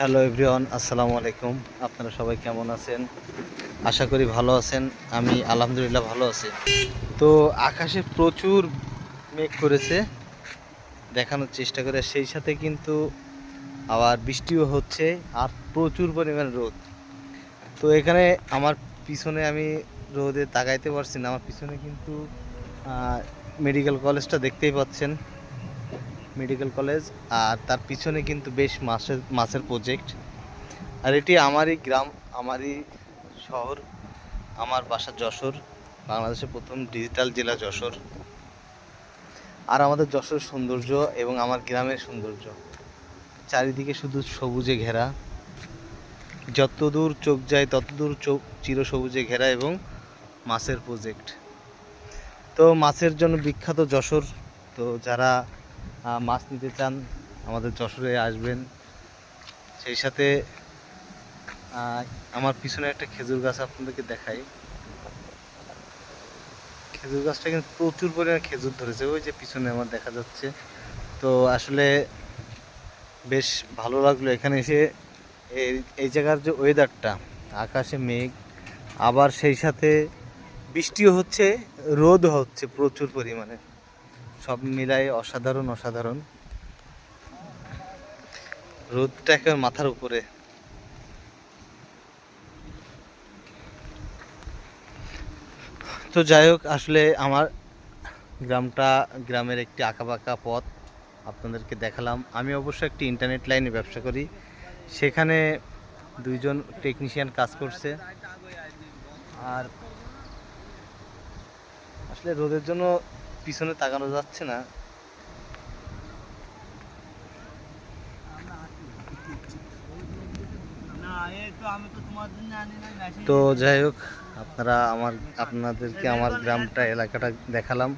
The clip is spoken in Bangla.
হ্যালো এভরিওয়ান, আসসালামু আলাইকুম। আপনারা সবাই কেমন আছেন? আশা করি ভালো আছেন। আমি আলহামদুলিল্লাহ ভালো আছি। তো আকাশে প্রচুর মেঘ করেছে, দেখানোর চেষ্টা করে, সেই সাথে কিন্তু আবার বৃষ্টিও হচ্ছে আর প্রচুর পরিমাণ রোদ। তো এখানে আমার পিছনে আমি রোদে তাকাইতে পারছি না। আমার পিছনে কিন্তু মেডিকেল কলেজটা দেখতেই পাচ্ছেন, মেডিকেল কলেজ। আর তার পিছনে কিন্তু বেশ মাছের প্রজেক্ট। আর এটি আমারই গ্রাম, আমারই শহর, আমার বাসা যশোর, বাংলাদেশের প্রথম ডিজিটাল জেলা যশোর। আর আমাদের যশোর সৌন্দর্য এবং আমার গ্রামের সৌন্দর্য, চারিদিকে শুধু সবুজে ঘেরা, যতদূর চোখ যায় ততদূর চোখ চিরসবুজে ঘেরা এবং মাছের প্রজেক্ট। তো মাছের জন্য বিখ্যাত যশোর। তো যারা মাছ নিতে চান আমাদের যশোরে আসবেন। সেই সাথে আমার পিছনে একটা খেজুর গাছ আপনাদেরকে দেখাই। খেজুর গাছটা কিন্তু প্রচুর পরিমাণে খেজুর ধরেছে, ওই যে পিছনে আমার দেখা যাচ্ছে। তো আসলে বেশ ভালো লাগলো এখানে এসে। এই জায়গার যে ওয়েদারটা, আকাশে মেঘ, আবার সেই সাথে বৃষ্টিও হচ্ছে, রোদও হচ্ছে প্রচুর পরিমাণে, সব মিলায়ে অসাধারণ অসাধারণ। রোদটা একেবারে মাথার উপরে। তো যাই হোক, আসলে আমার গ্রামের একটি আঁকাবাঁকা পথ আপনাদেরকে দেখালাম। আমি অবশ্য একটি ইন্টারনেট লাইনে ব্যবসা করি, সেখানে দুইজন টেকনিশিয়ান কাজ করছে। আর আসলে রোদের জন্য পিছনে তাকানো যাচ্ছে না। তো যাই হোক, আপনাদেরকে আমার গ্রামটা, এলাকাটা দেখালাম।